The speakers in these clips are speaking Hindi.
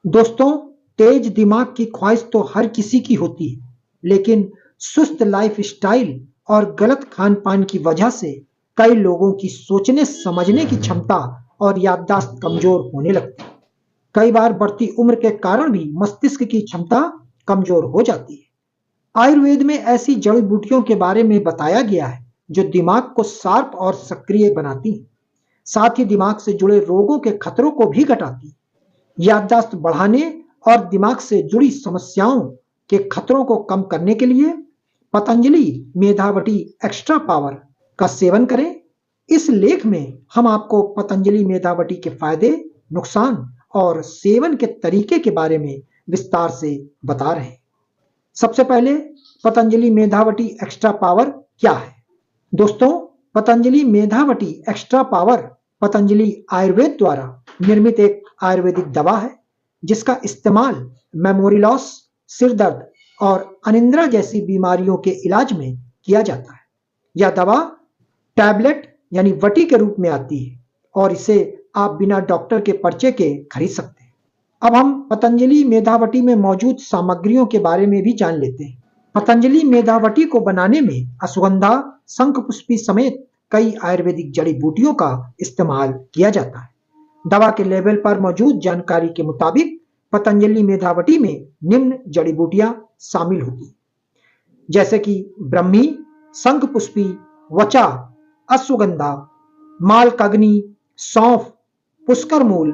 दोस्तों, तेज दिमाग की ख्वाहिश तो हर किसी की होती है, लेकिन सुस्त लाइफ स्टाइल और गलत खान पान की वजह से कई लोगों की सोचने समझने की क्षमता और याददाश्त कमजोर होने लगती है। कई बार बढ़ती उम्र के कारण भी मस्तिष्क की क्षमता कमजोर हो जाती है। आयुर्वेद में ऐसी जड़ी बूटियों के बारे में बताया गया है जो दिमाग को शार्प और सक्रिय बनाती हैं, साथ ही दिमाग से जुड़े रोगों के खतरों को भी घटाती हैं। याददाश्त बढ़ाने और दिमाग से जुड़ी समस्याओं के खतरों को कम करने के लिए पतंजलि मेधावटी एक्स्ट्रा पावर का सेवन करें। इस लेख में हम आपको पतंजलि मेधावटी के फायदे, नुकसान और सेवन के तरीके के बारे में विस्तार से बता रहे हैं। सबसे पहले पतंजलि मेधावटी एक्स्ट्रा पावर क्या है? दोस्तों, पतंजलि मेधावटी एक्स्ट्रा पावर पतंजलि आयुर्वेद द्वारा निर्मित एक आयुर्वेदिक दवा है जिसका इस्तेमाल मेमोरी लॉस, सिर दर्द और अनिद्रा जैसी बीमारियों के इलाज में किया जाता है। यह दवा टैबलेट यानी वटी के रूप में आती है और इसे आप बिना डॉक्टर के पर्चे के खरीद सकते हैं। अब हम पतंजलि मेधावटी में मौजूद सामग्रियों के बारे में भी जान लेते हैं। पतंजलि मेधावटी को बनाने में अश्वगंधा, शंखपुष्पी समेत कई आयुर्वेदिक जड़ी बूटियों का इस्तेमाल किया जाता है। दवा के लेबल पर मौजूद जानकारी के मुताबिक पतंजलि मेधावटी में निम्न जड़ी बूटियां शामिल होती हैं, जैसे कि ब्रह्मी, शंखपुष्पी, वचा, अश्वगंधा, मालकाग्नि, सौंफ, पुष्कर मूल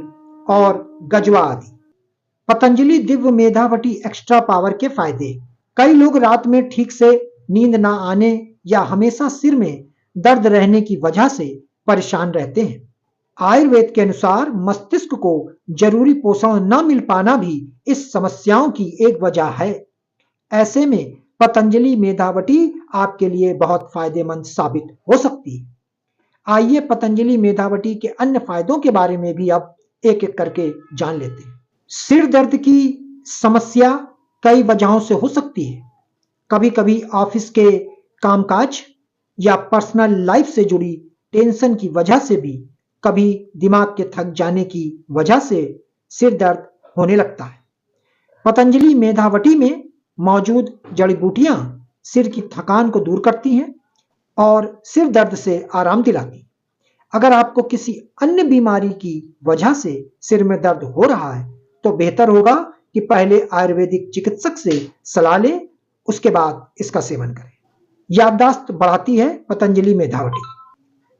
और गजवा आदि। पतंजलि दिव्य मेधावटी एक्स्ट्रा पावर के फायदे। कई लोग रात में ठीक से नींद ना आने या हमेशा सिर में दर्द रहने की वजह से परेशान रहते हैं। आयुर्वेद के अनुसार मस्तिष्क को जरूरी पोषण न मिल पाना भी इस समस्याओं की एक वजह है। ऐसे में पतंजलि मेधावटी आपके लिए बहुत फायदेमंद साबित हो सकती है। आइए पतंजलि मेधावटी के अन्य फायदों के बारे में भी अब एक एक करके जान लेते हैं। सिर दर्द की समस्या कई वजहों से हो सकती है। कभी कभी ऑफिस के कामकाज या पर्सनल लाइफ से जुड़ी टेंशन की वजह से भी, कभी दिमाग के थक जाने की वजह से सिर दर्द होने लगता है। पतंजलि मेधावटी में मौजूद जड़ी बूटियां सिर की थकान को दूर करती हैं और सिर दर्द से आराम दिलाती। अगर आपको किसी अन्य बीमारी की वजह से सिर में दर्द हो रहा है तो बेहतर होगा कि पहले आयुर्वेदिक चिकित्सक से सलाह लें, उसके बाद इसका सेवन करें। याददाश्त बढ़ाती है पतंजलि मेधावटी।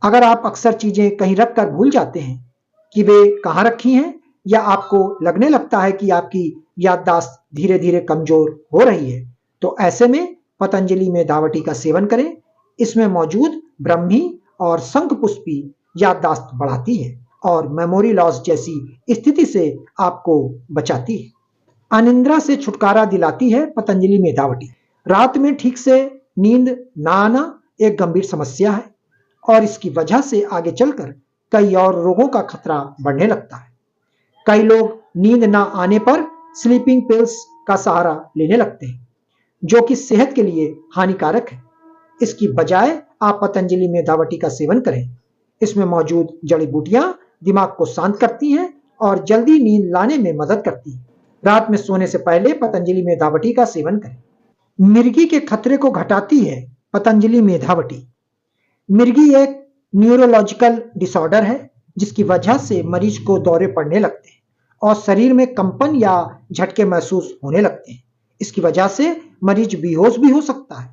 अगर आप अक्सर चीजें कहीं रख कर भूल जाते हैं कि वे कहाँ रखी हैं, या आपको लगने लगता है कि आपकी याददाश्त धीरे धीरे कमजोर हो रही है, तो ऐसे में पतंजलि मेधावटी का सेवन करें। इसमें मौजूद ब्रह्मी और शंखपुष्पी याददाश्त बढ़ाती है और मेमोरी लॉस जैसी स्थिति से आपको बचाती है। अनिद्रा से छुटकारा दिलाती है पतंजलि मेधावटी। रात में ठीक से नींद ना आना एक गंभीर समस्या है और इसकी वजह से आगे चलकर कई और रोगों का खतरा बढ़ने लगता है। कई लोग नींद ना आने पर स्लीपिंग पिल्स का सहारा लेने लगते हैं, जो कि सेहत के लिए हानिकारक है। इसकी बजाय आप पतंजलि मेधावटी का सेवन करें। इसमें मौजूद जड़ी बूटियां दिमाग को शांत करती हैं और जल्दी नींद लाने में मदद करती हैं। रात में सोने से पहले पतंजलि मेधावटी का सेवन करें। मिर्गी के खतरे को घटाती है पतंजलि मेधावटी। मिर्गी एक न्यूरोलॉजिकल डिसऑर्डर है जिसकी वजह से मरीज को दौरे पड़ने लगते हैं और शरीर में कंपन या झटके महसूस होने लगते हैं। इसकी वजह से मरीज बेहोश भी हो सकता है।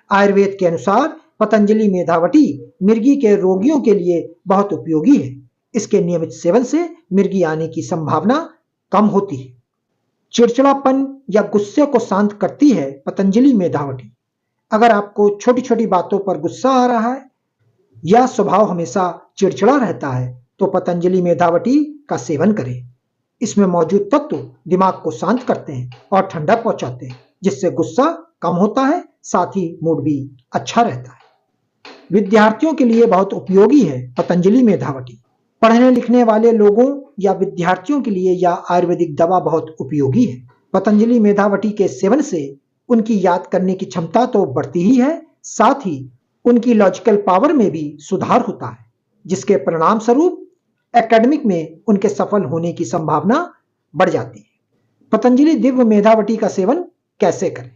आयुर्वेद के अनुसार पतंजलि मेधावटी मिर्गी के रोगियों के लिए बहुत उपयोगी है। इसके नियमित सेवन से मिर्गी आने की संभावना कम होती है। चिड़चिड़ापन या गुस्से को शांत करती है पतंजलि मेधावटी। अगर आपको छोटी छोटी बातों पर गुस्सा आ रहा है या स्वभाव हमेशा चिड़चिड़ा रहता है तो पतंजलि मेधावटी का सेवन करें। इसमें मौजूद तत्व दिमाग को शांत करते हैं और ठंडक पहुंचाते हैं, जिससे गुस्सा कम होता है, साथ ही मूड भी अच्छा रहता है। विद्यार्थियों के लिए बहुत उपयोगी है पतंजलि मेधावटी। पढ़ने लिखने वाले लोगों या विद्यार्थियों के लिए यह आयुर्वेदिक दवा बहुत उपयोगी है। पतंजलि मेधावटी के सेवन से उनकी याद करने की क्षमता तो बढ़ती ही है, साथ ही उनकी लॉजिकल पावर में भी सुधार होता है, जिसके परिणाम स्वरूप एकेडमिक में उनके सफल होने की संभावना बढ़ जाती है। पतंजलि दिव्य मेधावटी का सेवन कैसे करें?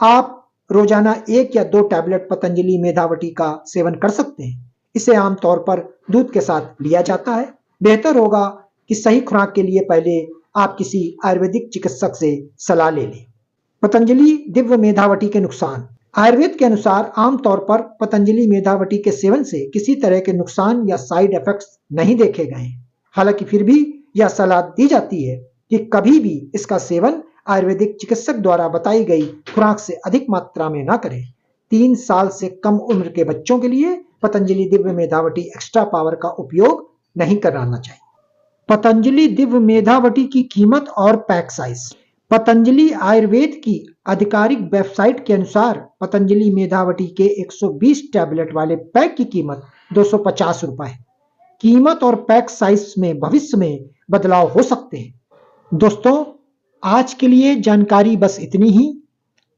आप रोजाना 1 या 2 टैबलेट पतंजलि मेधावटी का सेवन कर सकते हैं। इसे आमतौर पर दूध के साथ लिया जाता है। बेहतर होगा कि सही खुराक के लिए पहले आप किसी आयुर्वेदिक चिकित्सक से सलाह ले लें। पतंजलि दिव्य मेधावटी के नुकसान। आयुर्वेद के अनुसार आमतौर पर पतंजलि मेधावटी के सेवन से किसी तरह के नुकसान या साइड इफेक्ट्स नहीं देखे गए। हालांकि फिर भी यह सलाह दी जाती है कि कभी भी इसका सेवन आयुर्वेदिक चिकित्सक द्वारा बताई गई खुराक से अधिक मात्रा में ना करें। 3 साल से कम उम्र के बच्चों के लिए पतंजलि दिव्य मेधावटी एक्स्ट्रा पावर का उपयोग नहीं कराना चाहिए। पतंजलि दिव्य मेधावटी की कीमत और पैक साइज। पतंजलि आयुर्वेद की आधिकारिक वेबसाइट के अनुसार पतंजलि मेधावटी के 120 टैबलेट वाले पैक की कीमत 250 रुपए है। कीमत और पैक साइज में भविष्य में बदलाव हो सकते हैं। दोस्तों, आज के लिए जानकारी बस इतनी ही।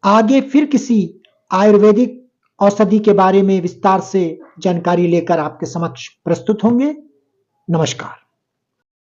आगे फिर किसी आयुर्वेदिक औषधि के बारे में विस्तार से जानकारी लेकर आपके समक्ष प्रस्तुत होंगे। नमस्कार।